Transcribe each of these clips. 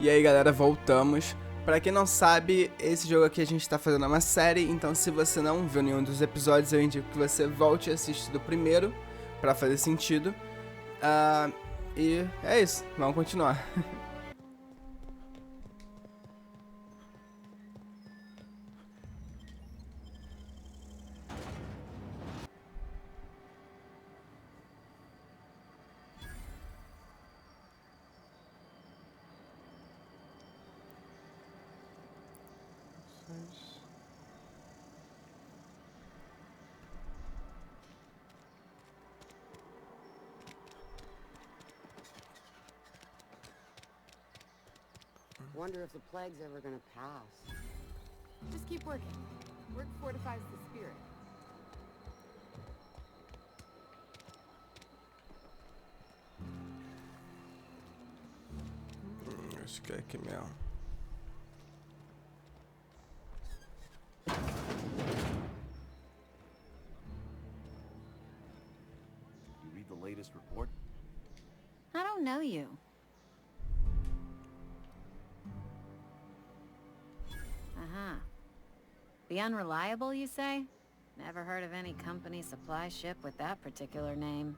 E aí galera, voltamos. Pra quem não sabe, esse jogo aqui a gente tá fazendo uma série, então se você não viu nenhum dos episódios, eu indico que você volte e assista do primeiro, pra fazer sentido. E é isso, vamos continuar. Wonder if the plague's ever gonna pass. Just keep working. Work fortifies the spirit. Acho que é aqui mesmo. You read the latest report? I don't know you. Uh-huh. The Unreliable, you say? Never heard of any company supply ship with that particular name.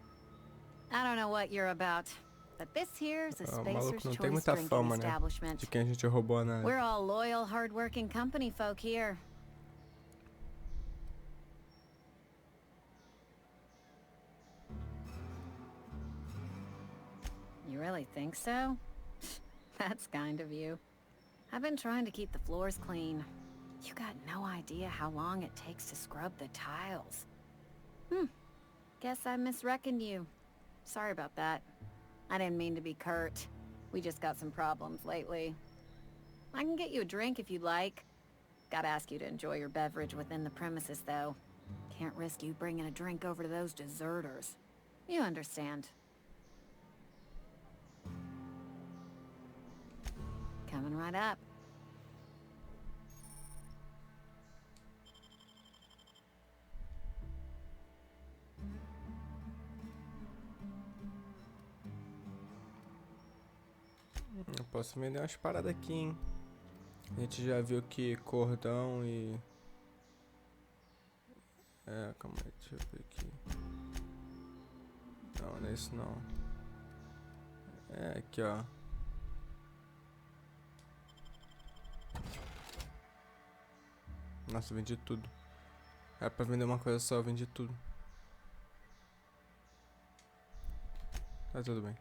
I don't know what you're about, but this here's a O Spacer's maluco não tem Choice muita drinking fama, né? establishment. De quem a gente roubou a nave. We're all loyal, hard-working company folk here. You really think so? That's kind of you. I've been trying to keep the floors clean. You got no idea how long it takes to scrub the tiles. Guess I misreckoned you. Sorry about that. I didn't mean to be curt. We just got some problems lately. I can get you a drink if you'd like. Gotta ask you to enjoy your beverage within the premises, though. Can't risk you bringing a drink over to those deserters. You understand. Coming right up. Eu posso vender umas paradas aqui, hein? A gente já viu que cordão e... calma aí, deixa eu ver aqui. Não, não é isso não. Aqui ó. Nossa, eu vendi tudo. Era pra vender uma coisa só, eu vendi tudo. Tá tudo bem.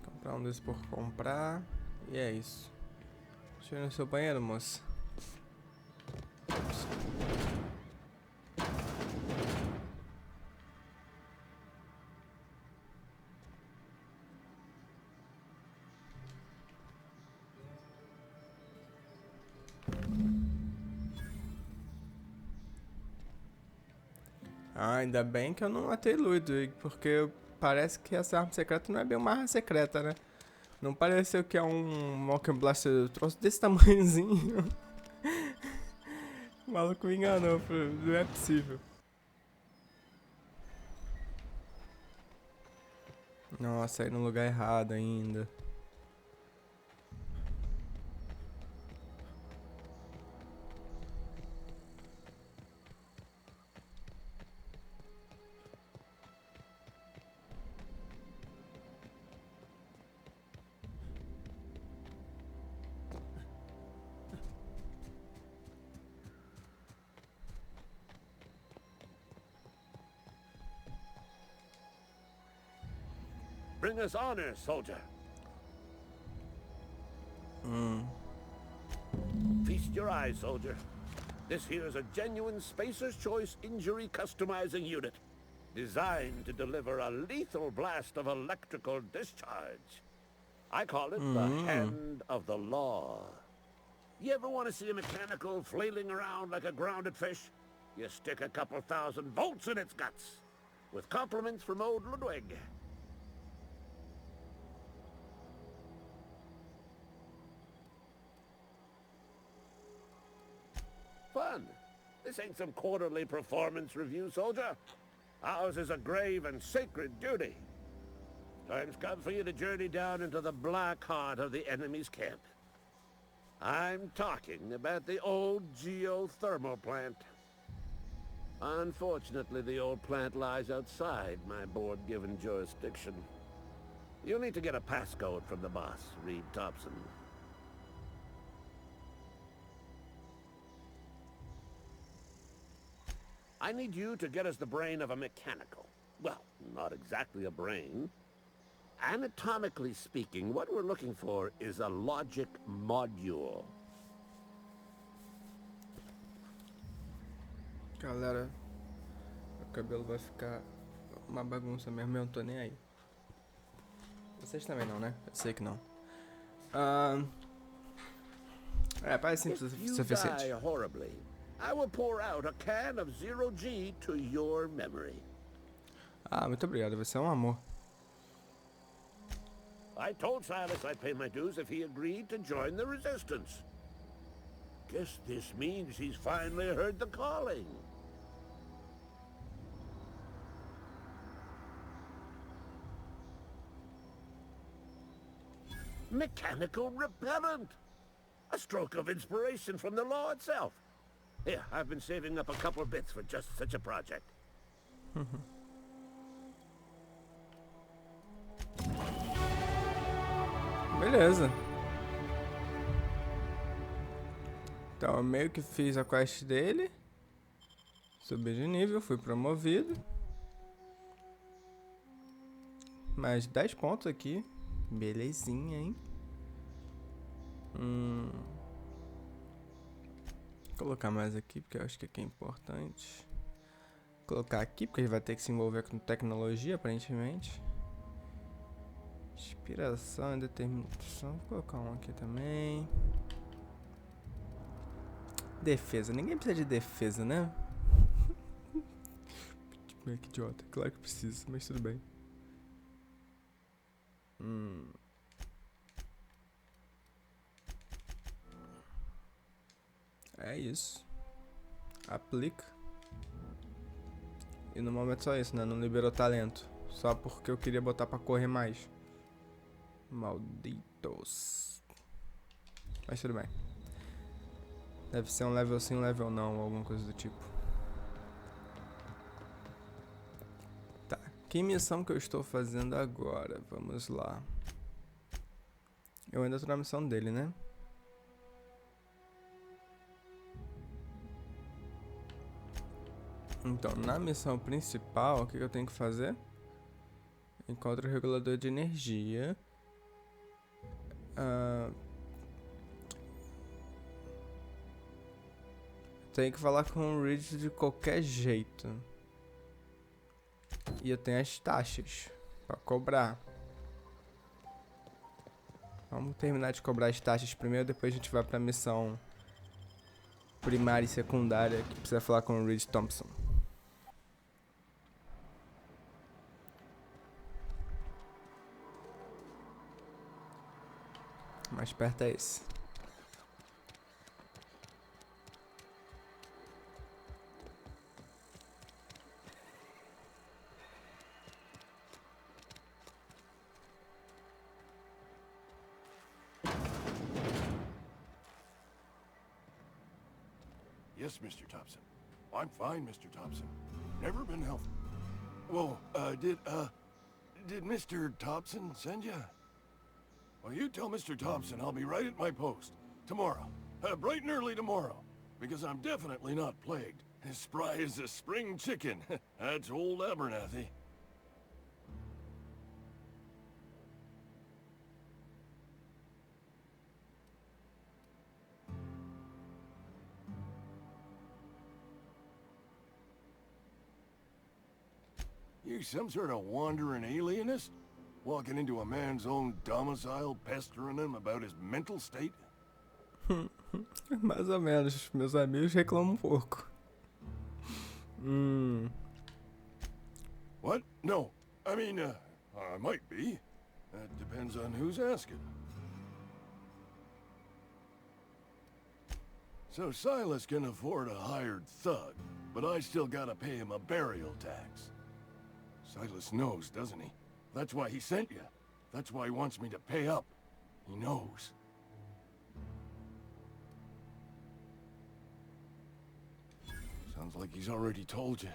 Comprar um desses por comprar. E é isso. Deixa eu ir no seu banheiro, moça. Ainda bem que eu não matei Ludwig, porque parece que essa arma secreta não é bem uma arma secreta, né? Não pareceu que é um Mock Blaster troço desse tamanhozinho. O maluco me enganou, não é possível. Nossa, aí no lugar errado ainda. Bring us honor, soldier. Feast your eyes, soldier. This here's a genuine Spacer's Choice injury customizing unit, designed to deliver a lethal blast of electrical discharge. I call it the Hand of the Law. You ever want to see a mechanical flailing around like a grounded fish? You stick a couple thousand volts in its guts. With compliments from old Ludwig. This ain't some quarterly performance review, soldier. Ours is a grave and sacred duty. Time's come for you to journey down into the black heart of the enemy's camp. I'm talking about the old geothermal plant. Unfortunately, the old plant lies outside my board-given jurisdiction. You'll need to get a passcode from the boss, Reed Thompson. I need you to get us the brain of a mechanical. Well, not exactly a brain. Anatomically speaking, what we're looking for is a logic module. Galera, o cabelo vai ficar uma bagunça mesmo, eu não tô nem aí. Vocês também não, né? Eu sei que não. Parece simples o suficiente. Die horribly, I will pour out a can of 0G to your memory. Muito obrigado, vai ser um amor. I told Silas I'd pay my dues if he agreed to join the resistance. Guess this means he's finally heard the calling. Mechanical repellent! A stroke of inspiration from the law itself. Here, I've been saving up a couple of bits for just such a project. Beleza. Então, eu meio que fiz a quest dele. Subi de nível, fui promovido. Mais 10 pontos aqui. Belezinha, hein? Vou colocar mais aqui, porque eu acho que aqui é importante. Vou colocar aqui, porque ele vai ter que se envolver com tecnologia, aparentemente. Inspiração e determinação. Vou colocar um aqui também. Defesa. Ninguém precisa de defesa, né? Que idiota. Claro que precisa, mas tudo bem. É isso. Aplica. E no momento só isso, né? Não liberou talento. Só porque eu queria botar pra correr mais. Malditos. Mas tudo bem. Deve ser um level sim, um level não, alguma coisa do tipo. Tá. Que missão que eu estou fazendo agora? Vamos lá. Eu ainda tô na missão dele, né? Então, na missão principal, o que eu tenho que fazer? Encontre o regulador de energia. Tenho que falar com o Reed de qualquer jeito. E eu tenho as taxas pra cobrar. Vamos terminar de cobrar as taxas primeiro, depois a gente vai pra missão primária e secundária, que precisa falar com o Reed Thompson. Mais perto é esse. Yes, Mr. Thompson. I'm fine, Mr. Thompson. Never been healthy. Whoa, did Mr. Thompson send you? Well, you tell Mr. Thompson I'll be right at my post. Tomorrow. Bright and early tomorrow. Because I'm definitely not plagued. As spry as a spring chicken. That's old Abernathy. You some sort of wandering alienist? Walking into a man's own domicile, pestering him about his mental state? Mais ou menos. Meus amigos reclamam um pouco. What? No. I mean, I might be. Depends on who's asking. So Silas can afford a hired thug, but I still gotta pay him a burial tax. Silas knows, doesn't he? That's why he sent you. That's why he wants me to pay up. He knows. Sounds like he's already told you.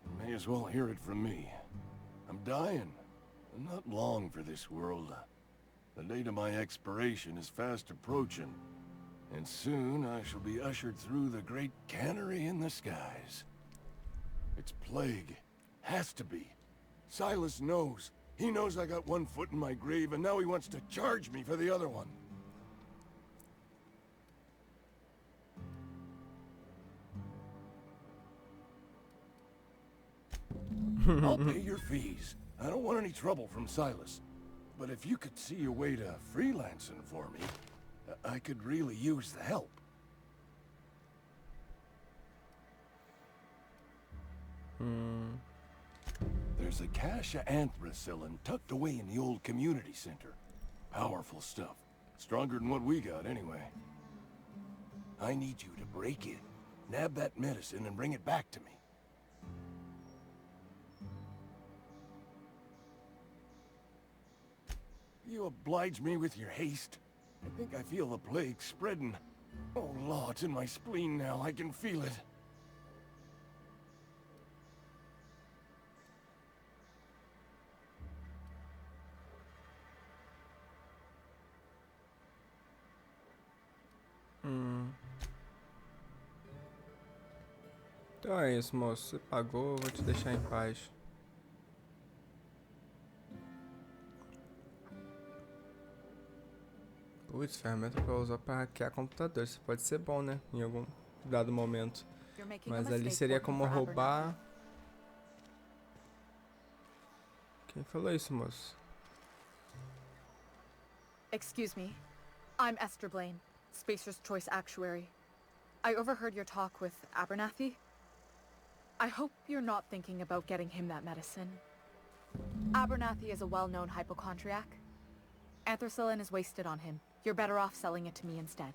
You may as well hear it from me. I'm dying. I'm not long for this world. The date of my expiration is fast approaching. And soon I shall be ushered through the great cannery in the skies. It's plague. Has to be. Silas knows. He knows I got one foot in my grave, and now he wants to charge me for the other one. I'll pay your fees. I don't want any trouble from Silas. But if you could see a way to freelancing for me, I could really use the help. There's a cache of anthracillin tucked away in the old community center. Powerful stuff. Stronger than what we got, anyway. I need you to break in, nab that medicine, and bring it back to me. You oblige me with your haste. I think I feel the plague spreading. Oh, Law, it's in my spleen now. I can feel it. Então é isso, moço. Você pagou, eu vou te deixar em paz. Putz, ferramenta pra usar pra hackear computador. Isso pode ser bom, né? Em algum dado momento. Mas ali seria como roubar... Quem falou isso, moço? Excuse me. I'm Esther Blaine, Spacer's Choice Actuary. I overheard your talk with Abernathy. I hope you're not thinking about getting him that medicine. Abernathy is a well-known hypochondriac. Anthracillin is wasted on him. You're better off selling it to me instead.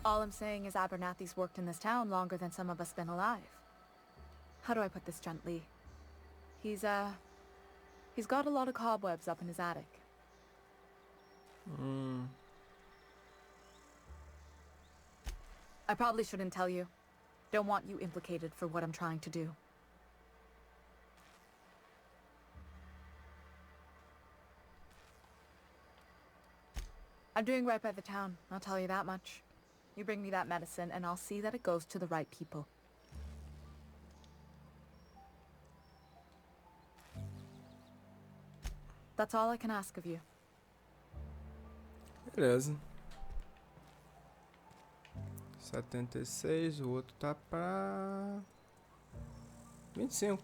All I'm saying is Abernathy's worked in this town longer than some of us been alive. How do I put this gently? He's got a lot of cobwebs up in his attic. I probably shouldn't tell you. Don't want you implicated for what I'm trying to do. I'm doing right by the town, I'll tell you that much. You bring me that medicine and I'll see that it goes to the right people. That's all I can ask of you. Beleza. 76, o outro tá pra 25.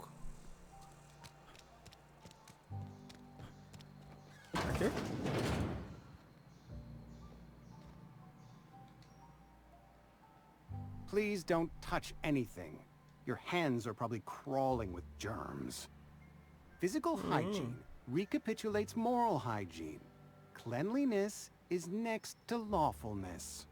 Aqui? Please don't touch anything. Your hands are probably crawling with germs. Physical hygiene recapitulates moral hygiene. Cleanliness is next to lawfulness.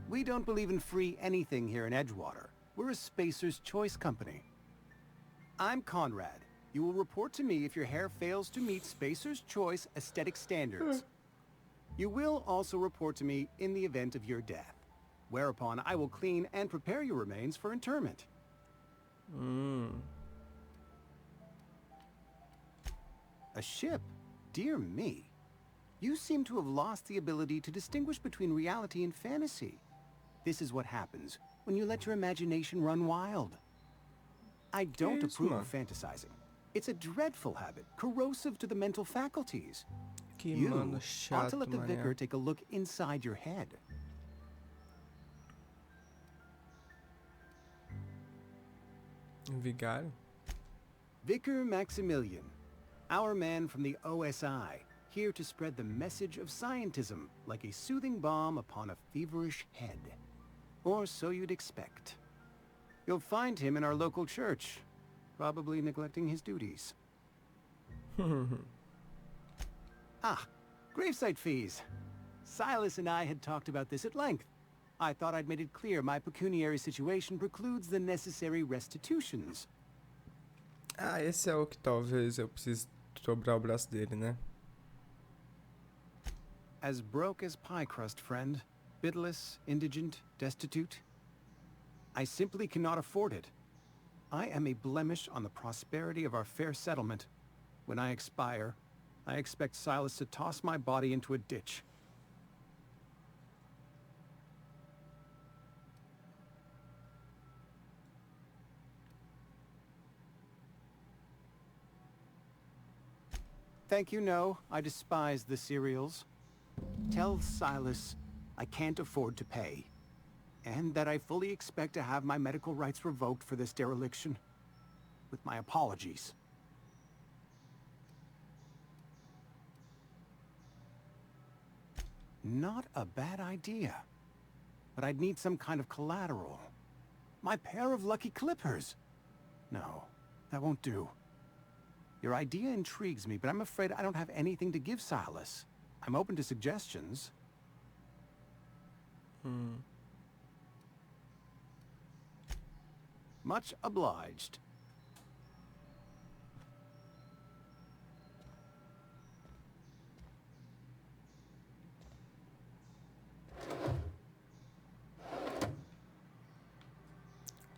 We don't believe in free anything here in Edgewater. We're a Spacer's Choice company. I'm Conrad. You will report to me if your hair fails to meet Spacer's Choice aesthetic standards. You will also report to me in the event of your death, whereupon I will clean and prepare your remains for interment. A ship? Dear me. You seem to have lost the ability to distinguish between reality and fantasy. This is what happens when you let your imagination run wild. I don't approve of fantasizing. It's a dreadful habit, corrosive to the mental faculties. You ought to let the vicar take a look inside your head. Vigário? Vicar Maximilian, our man from the OSI, here to spread the message of scientism like a soothing balm upon a feverish head. Or so you'd expect. You'll find him in our local church, probably neglecting his duties. Gravesite fees. Silas and I had talked about this at length. I thought I'd made it clear my pecuniary situation precludes the necessary restitutions. Esse é o que talvez eu precise dobrar o braço dele, né? As broke as pie crust, friend. Bitless, indigent, destitute. I simply cannot afford it. I am a blemish on the prosperity of our fair settlement. When I expire, I expect Silas to toss my body into a ditch. Thank you, no. I despise the cereals. Tell Silas I can't afford to pay, and that I fully expect to have my medical rights revoked for this dereliction. With my apologies. Not a bad idea. But I'd need some kind of collateral. My pair of lucky clippers. No, that won't do. Your idea intrigues me, but I'm afraid I don't have anything to give Silas. I'm open to suggestions. Much obliged.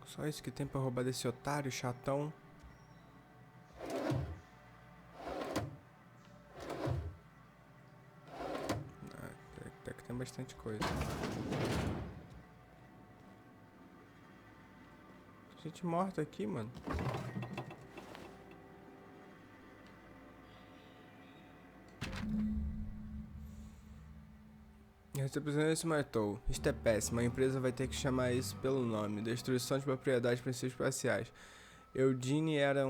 Só isso que tem pra roubar desse otário chatão. Até que tem bastante coisa. Gente morta aqui, mano. A recepcionista se matou. Isto é péssimo. A empresa vai ter que chamar isso pelo nome. Destruição de propriedade de princípios espaciais. Eugene era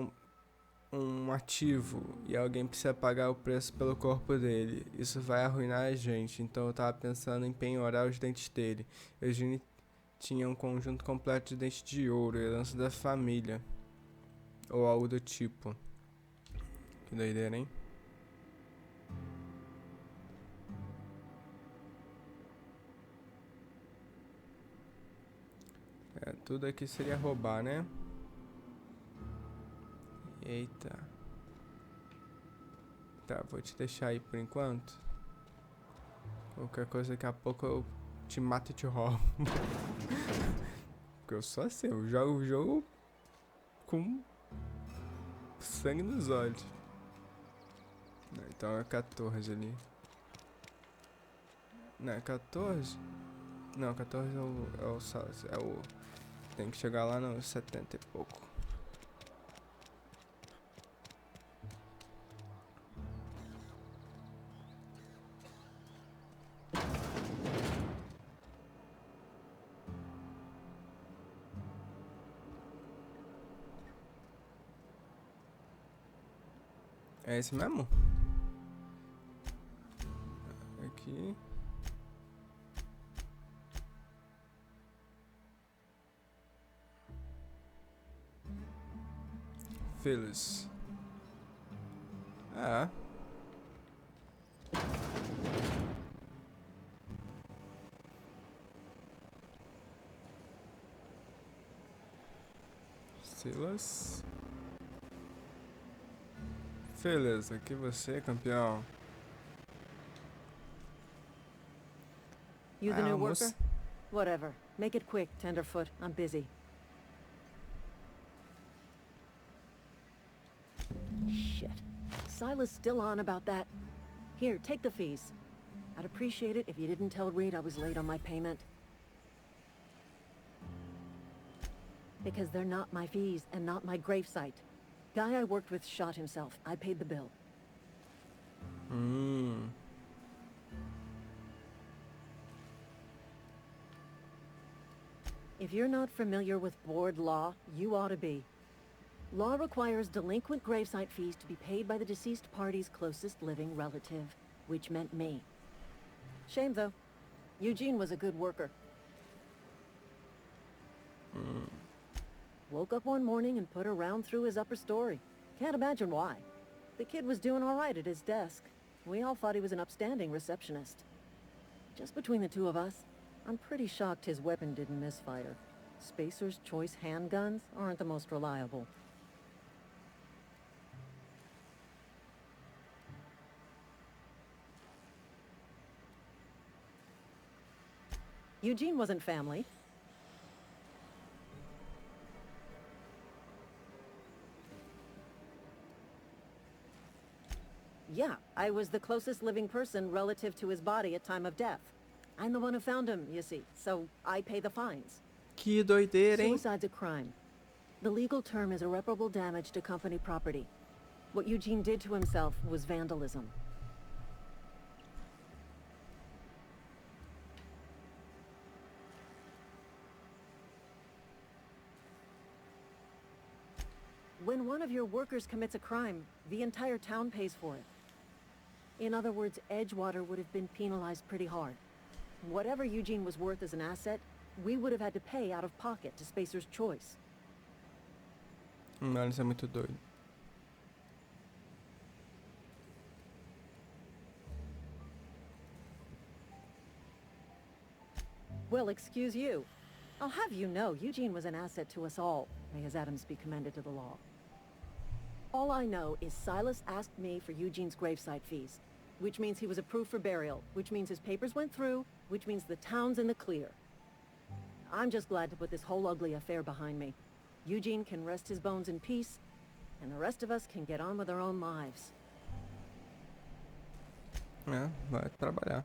um ativo e alguém precisa pagar o preço pelo corpo dele. Isso vai arruinar a gente. Então eu tava pensando em penhorar os dentes dele. Eugene tinha um conjunto completo de dentes de ouro, herança da família. Ou algo do tipo. Que doideira, hein? Tudo aqui seria roubar, né? Eita. Tá, vou te deixar aí por enquanto. Qualquer coisa daqui a pouco eu te mato e te roubo. Porque eu sou assim, eu jogo o jogo com sangue nos olhos. Então é 14 ali. Não, é 14? Não, 14 é o Salsa. É o... Tem que chegar lá no 70 e pouco. É esse mesmo? Aqui. Phyllis. Ah. Silas. Phyllis, aqui você, campeão. You the new worker? Whatever. Make it quick, Tenderfoot. I'm busy. Shit. Silas still on about that. Here, take the fees. I'd appreciate it if you didn't tell Reed I was late on my payment. Because they're not my fees and not my gravesite. Guy I worked with shot himself. I paid the bill. If you're not familiar with board law, you ought to be. Law requires delinquent gravesite fees to be paid by the deceased party's closest living relative, which meant me. Shame, though. Eugene was a good worker. Woke up one morning and put a round through his upper story. Can't imagine why. The kid was doing all right at his desk. We all thought he was an upstanding receptionist. Just between the two of us, I'm pretty shocked his weapon didn't misfire. Spacer's Choice handguns aren't the most reliable. Eugene wasn't family. Yeah, I was the closest living person relative to his body at time of death. I'm the one who found him, you see, so I pay the fines. Que doideira, hein? Suicide's a crime. The legal term is irreparable damage to company property. What Eugene did to himself was vandalism. When one of your workers commits a crime, the entire town pays for it. In other words, Edgewater would have been penalized pretty hard. Whatever Eugene was worth as an asset, we would have had to pay out of pocket to Spacer's Choice. Mano, isso é muito doido. Well, excuse you. I'll have you know, Eugene was an asset to us all. May his atoms be commended to the law. All I know is Silas asked me for Eugene's gravesite fees, which means he was approved for burial, which means his papers went through, which means the town's in the clear. I'm just glad to put this whole ugly affair behind me. Eugene can rest his bones in peace, and the rest of us can get on with our own lives. É, vai trabalhar.